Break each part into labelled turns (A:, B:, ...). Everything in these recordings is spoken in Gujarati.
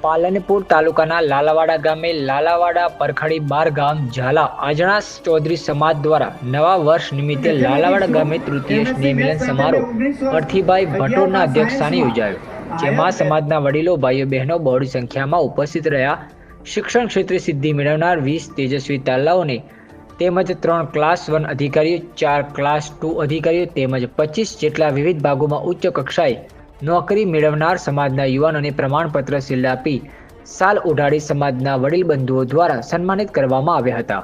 A: પાલનપુર તાલુકાના લાલાવાડા ગામે લાલાવાડા પરખડી 12 ગામ ઝાલા આજણા ચૌધરી સમાજ દ્વારા નવા વર્ષ નિમિત્તે લાલાવાડા ગામે તૃતીય સ્નેહ મિલન સમારોહ અર્થીભાઈ ભટોરના અધ્યક્ષસ્થાને યોજાયો, જેમાં સમાજના વડીલો, ભાઈઓ બહેનો બહોળી સંખ્યામાં ઉપસ્થિત રહ્યા। શિક્ષણ ક્ષેત્રે સિદ્ધિ મેળવનાર 20 તેજસ્વી તાલાઓને તેમજ 3 ક્લાસ 1 અધિકારીઓ, 4 ક્લાસ 2 અધિકારીઓ તેમજ 25 જેટલા વિવિધ ભાગોમાં ઉચ્ચ કક્ષાએ નોકરી મેળવનાર સમાજના યુવાનોને પ્રમાણપત્ર શિલ્ડ આપી સાલ ઓઢાડી સમાજના વડીલ બંધુઓ દ્વારા સન્માનિત કરવામાં આવ્યા હતા।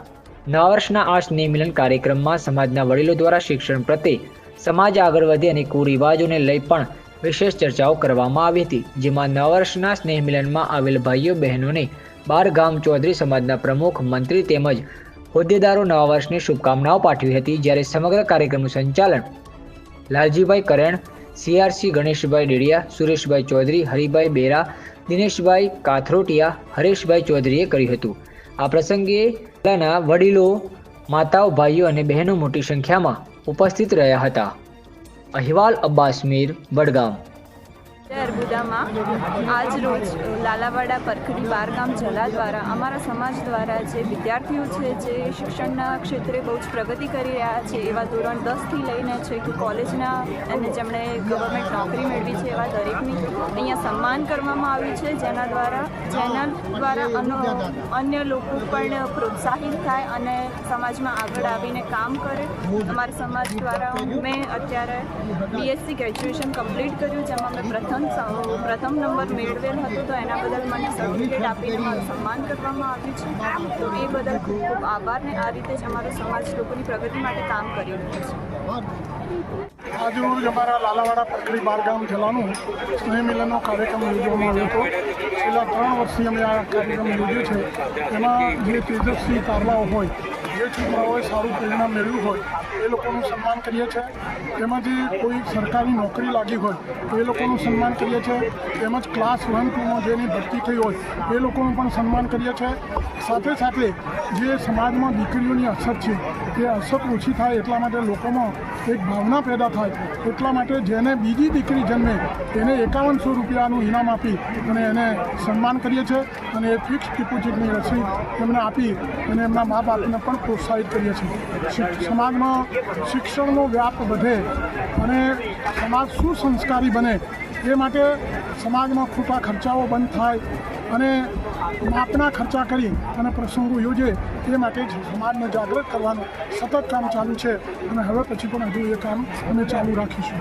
A: નવા વર્ષના આ સ્નેહ મિલન કાર્યક્રમમાં સમાજના વડીલો દ્વારા શિક્ષણ પ્રત્યે સમાજ આગળ વધે અને કુરિવાજોને લઈ પણ વિશેષ ચર્ચાઓ કરવામાં આવી હતી, જેમાં નવા વર્ષના સ્નેહ મિલનમાં આવેલ ભાઈઓ બહેનોને 12 ગામ ચૌધરી સમાજના પ્રમુખ, મંત્રી તેમજ હોદ્દેદારો નવા વર્ષની શુભકામનાઓ પાઠવી હતી। જ્યારે સમગ્ર કાર્યક્રમનું સંચાલન લાલજીભાઈ કરેણ, CRC ગણેશભાઈ ડેડિયા, સુરેશભાઈ ચૌધરી, હરિભાઈ બેરા, દિનેશભાઈ કાથરોટિયા, હરેશભાઈ ચૌધરીએ કર્યું હતું। આ પ્રસંગે જિલ્લાના વડીલો, માતાઓ, ભાઈઓ અને બહેનો મોટી સંખ્યામાં ઉપસ્થિત રહ્યા હતા। અહેવાલ અબ્બાસ મીર, વડગામ।
B: અર્બુદામાં આજ રોજ લાલાવાડા પરખડી 12 ગામ ઝાલા દ્વારા અમારા સમાજ દ્વારા જે વિદ્યાર્થીઓ છે જે શિક્ષણના ક્ષેત્રે બહુ જ પ્રગતિ કરી રહ્યા છે, એવા ધોરણ 10થી લઈને છે કે કોલેજના અને જેમણે ગવર્મેન્ટ નોકરી મેળવી છે એવા દરેકની અહીંયા સન્માન કરવામાં આવ્યું છે, જેના દ્વારા અન્ય લોકો પણ પ્રોત્સાહિત થાય અને સમાજમાં આગળ આવીને કામ કરે। અમારા સમાજ દ્વારા મેં અત્યારે BSc ગ્રેજ્યુએશન કમ્પ્લીટ કર્યું, જેમાં મેં પ્રથમ નંબર મેળવેલ હતો, તો એના બદલ મને સર્ટિફિકેટ આપીને મારું સન્માન કરવામાં આવ્યું છે, તો એ બદલ ખૂબ ખૂબ આભાર। ને આ રીતે જ અમારો સમાજ લોકોની પ્રગતિ માટે કામ કરી રહ્યો છે।
C: आज रोज हमारा लालावाड़ा परखड़ी 12 गाम ઝાલાનું સ્નેહ મિલનનો કાર્યક્રમ યોજવામાં આવ્યો હતો। છેલ્લા 3 વર્ષથી અમે આ કાર્યક્રમ યોજ્યો છે। એમાં જે તેજસ્વી તારલાઓ હોય, જે છોકરાઓએ સારું પરિણામ મેળવ્યું હોય એ લોકોનું સન્માન કરીએ છીએ। તેમજ કોઈ સરકારી નોકરી લાગી હોય તો એ લોકોનું સન્માન કરીએ છીએ। તેમજ ક્લાસ 1 2માં જેની ભરતી થઈ હોય એ લોકોનું પણ સન્માન કરીએ છીએ। સાથે સાથે જે સમાજમાં દીકરીઓની અછત છે એ અછત ઓછી થાય એટલા માટે લોકોમાં એક ભાવના પેદા થાય એટલા માટે જેને બીજી દીકરી જન્મે એને 5100 રૂપિયાનું ઇનામ આપી અને એને સન્માન કરીએ છીએ અને એ ફિક્સ ડિપોઝિટની રસીદ એમને આપી અને એમના મા બાપને પણ પ્રોત્સાહિત કરીએ છીએ। સમાજમાં શિક્ષણનો વ્યાપ વધે અને સમાજ સુસંસ્કારી બને એ માટે સમાજમાં ખોટા ખર્ચાઓ બંધ થાય અને માપના ખર્ચા કરી અને પ્રસંગો યોજે એ માટે જ સમાજને જાગૃત કરવાનું સતત કામ ચાલુ છે અને હવે પછી પણ હજુ એ કામ અમે ચાલુ રાખીશું।